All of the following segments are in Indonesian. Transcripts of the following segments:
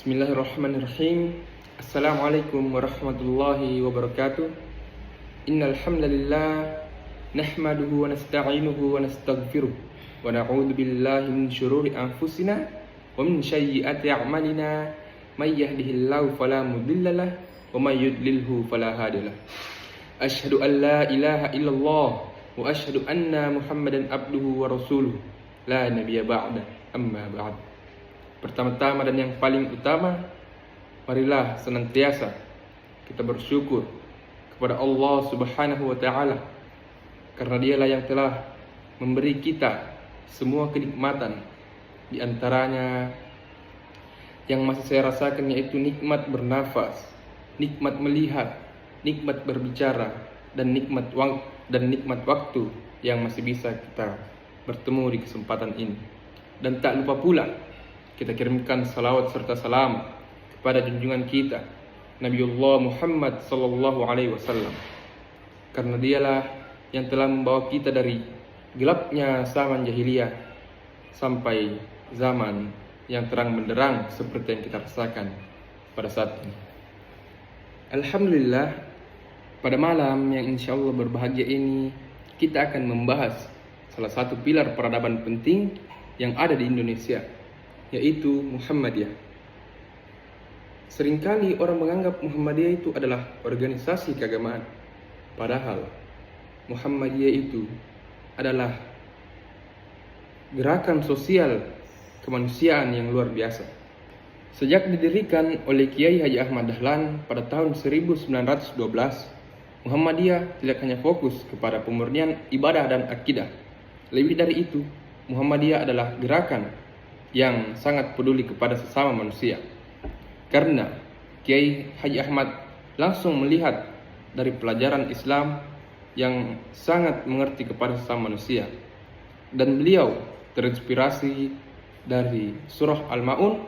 Bismillahirrahmanirrahim. Assalamualaikum warahmatullahi wabarakatuh. Innal hamdalillah nahmaduhu wa nasta'inuhu wa nastaghfiruh wa na'udzu billahi min syururi anfusina wa min sayyiati a'malina may yahdihillahu fala mudhillalah wa may yudlilhu fala hadiyalah. Asyhadu an la ilaha illallah wa asyhadu anna Muhammadan abduhu wa rasuluh la nabiyya ba'da amma ba'd. Pertama-tama dan yang paling utama, marilah senantiasa kita bersyukur kepada Allah Subhanahu wa Ta'ala, karena Dialah yang telah memberi kita semua kenikmatan. Di antaranya yang masih saya rasakan yaitu nikmat bernafas, nikmat melihat, nikmat berbicara, dan nikmat waktu yang masih bisa kita bertemu di kesempatan ini. Dan tak lupa pula kita kirimkan salawat serta salam kepada junjungan kita Nabiullah Muhammad sallallahu alaihi wasallam, karena Dialah yang telah membawa kita dari gelapnya zaman jahiliyah sampai zaman yang terang benderang seperti yang kita rasakan pada saat ini. Alhamdulillah, pada malam yang insyaallah berbahagia ini kita akan membahas salah satu pilar peradaban penting yang ada di Indonesia, yaitu Muhammadiyah. Seringkali orang menganggap Muhammadiyah itu adalah organisasi keagamaan, padahal Muhammadiyah itu adalah gerakan sosial kemanusiaan yang luar biasa. Sejak didirikan oleh Kiai Haji Ahmad Dahlan pada tahun 1912, Muhammadiyah tidak hanya fokus kepada pemurnian ibadah dan akidah. Lebih dari itu, Muhammadiyah adalah gerakan yang sangat peduli kepada sesama manusia, karena Kiai Haji Ahmad langsung melihat dari pelajaran Islam yang sangat mengerti kepada sesama manusia, dan beliau terinspirasi dari surah Al-Ma'un,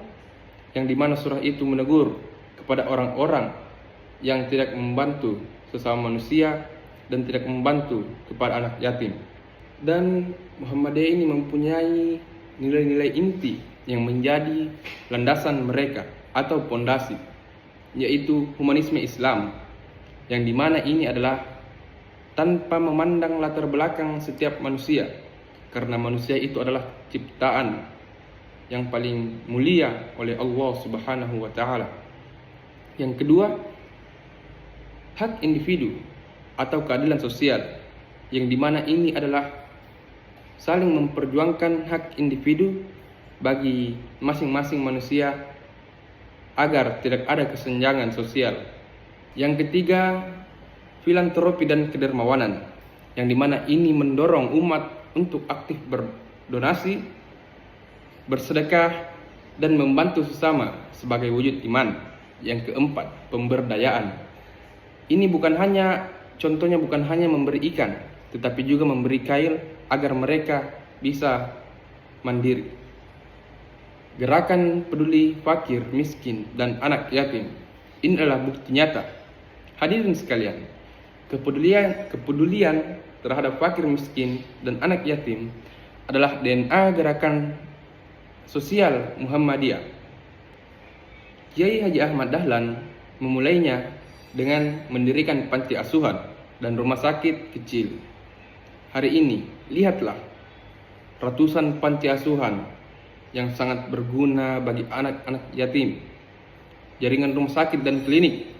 yang dimana surah itu menegur kepada orang-orang yang tidak membantu sesama manusia dan tidak membantu kepada anak yatim. Dan Muhammadiyah ini mempunyai nilai-nilai inti yang menjadi landasan mereka atau pondasi, yaitu humanisme Islam, yang dimana ini adalah tanpa memandang latar belakang setiap manusia, karena manusia itu adalah ciptaan yang paling mulia oleh Allah Subhanahu wa Ta'ala. Yang kedua, hak individu atau keadilan sosial, yang dimana ini adalah saling memperjuangkan hak individu bagi masing-masing manusia agar tidak ada kesenjangan sosial. Yang ketiga, filantropi dan kedermawanan, yang dimana ini mendorong umat untuk aktif berdonasi, bersedekah, dan membantu sesama sebagai wujud iman. Yang keempat, pemberdayaan. Ini contohnya bukan hanya memberi ikan, tetapi juga memberi kail agar mereka bisa mandiri. Gerakan peduli fakir, miskin, dan anak yatim ini adalah bukti nyata. Hadirin sekalian, kepedulian terhadap fakir, miskin, dan anak yatim adalah DNA gerakan sosial Muhammadiyah. Kiai Haji Ahmad Dahlan memulainya dengan mendirikan panti asuhan dan rumah sakit kecil. Hari ini, lihatlah ratusan panti asuhan yang sangat berguna bagi anak-anak yatim, jaringan rumah sakit dan klinik,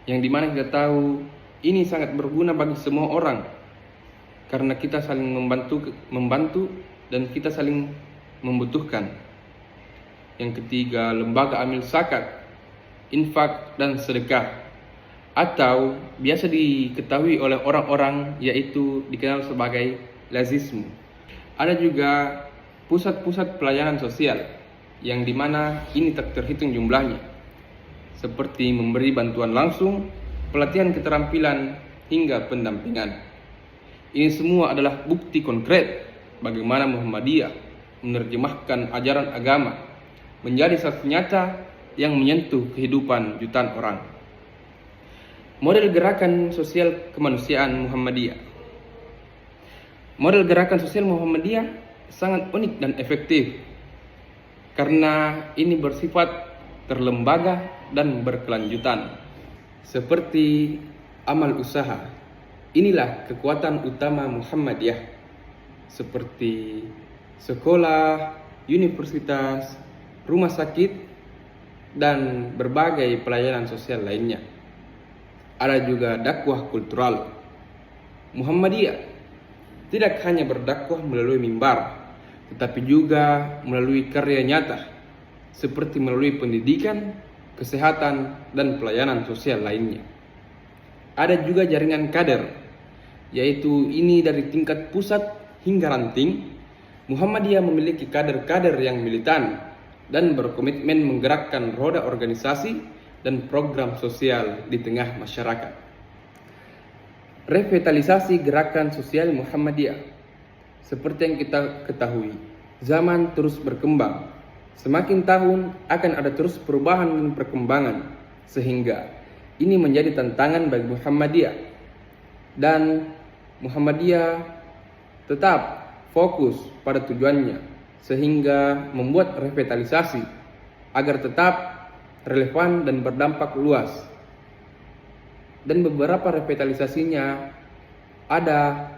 yang dimana kita tahu ini sangat berguna bagi semua orang, karena kita saling membantu dan kita saling membutuhkan. Yang ketiga, lembaga amil zakat, infak, dan sedekah, atau biasa diketahui oleh orang-orang yaitu dikenal sebagai lazisme. Ada juga pusat-pusat pelayanan sosial, yang dimana ini tak terhitung jumlahnya, seperti memberi bantuan langsung, pelatihan keterampilan, hingga pendampingan. Ini semua adalah bukti konkret bagaimana Muhammadiyah menerjemahkan ajaran agama menjadi saksi nyata yang menyentuh kehidupan jutaan orang. Model gerakan sosial kemanusiaan Muhammadiyah. Model gerakan sosial Muhammadiyah sangat unik dan efektif, karena ini bersifat terlembaga dan berkelanjutan. Seperti amal usaha, inilah kekuatan utama Muhammadiyah, seperti sekolah, universitas, rumah sakit, dan berbagai pelayanan sosial lainnya. Ada juga dakwah kultural. Muhammadiyah tidak hanya berdakwah melalui mimbar, tetapi juga melalui karya nyata, seperti melalui pendidikan, kesehatan, dan pelayanan sosial lainnya. Ada juga jaringan kader, yaitu ini dari tingkat pusat hingga ranting. Muhammadiyah memiliki kader-kader yang militan dan berkomitmen menggerakkan roda organisasi dan program sosial di tengah masyarakat. Revitalisasi gerakan sosial Muhammadiyah. Seperti yang kita ketahui, zaman terus berkembang. Semakin tahun akan ada terus perubahan dan perkembangan, sehingga ini menjadi tantangan bagi Muhammadiyah. Dan Muhammadiyah tetap fokus pada tujuannya, sehingga membuat revitalisasi agar tetap relevan dan berdampak luas. Dan beberapa revitalisasinya ada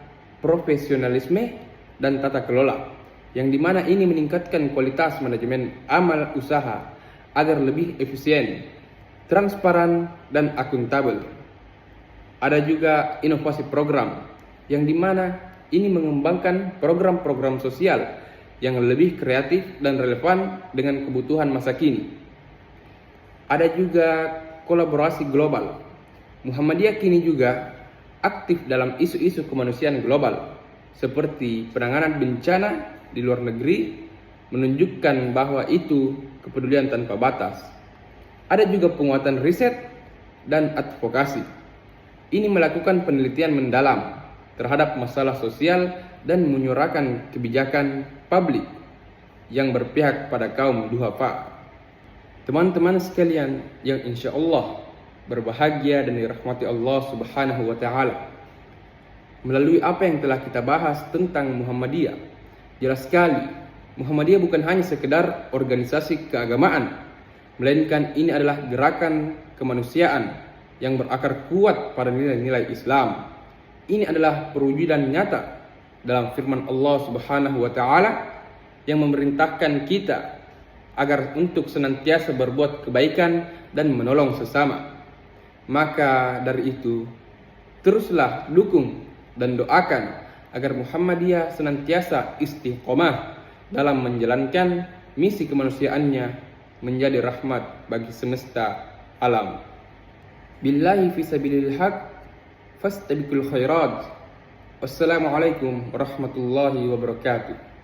profesionalisme dan tata kelola, yang dimana ini meningkatkan kualitas manajemen amal usaha agar lebih efisien, transparan, dan akuntabel. Ada juga inovasi program, yang dimana ini mengembangkan program-program sosial yang lebih kreatif dan relevan dengan kebutuhan masa kini. Ada juga kolaborasi global. Muhammadiyah kini juga aktif dalam isu-isu kemanusiaan global, seperti penanganan bencana di luar negeri, menunjukkan bahwa itu kepedulian tanpa batas. Ada juga penguatan riset dan advokasi. Ini melakukan penelitian mendalam terhadap masalah sosial dan menyuarakan kebijakan publik yang berpihak pada kaum duafa. Teman-teman sekalian yang insya Allah berbahagia dan dirahmati Allah Subhanahu wa Ta'ala, melalui apa yang telah kita bahas tentang Muhammadiyah, jelas sekali Muhammadiyah bukan hanya sekedar organisasi keagamaan, melainkan ini adalah gerakan kemanusiaan yang berakar kuat pada nilai-nilai Islam. Ini adalah perwujudan nyata dalam firman Allah Subhanahu wa Ta'ala yang memerintahkan kita agar untuk senantiasa berbuat kebaikan dan menolong sesama. Maka dari itu, teruslah dukung dan doakan agar Muhammadiyah senantiasa istiqomah dalam menjalankan misi kemanusiaannya menjadi rahmat bagi semesta alam. Billahi fisabilil haq fastabiqul khairat. Wassalamualaikum warahmatullahi wabarakatuh.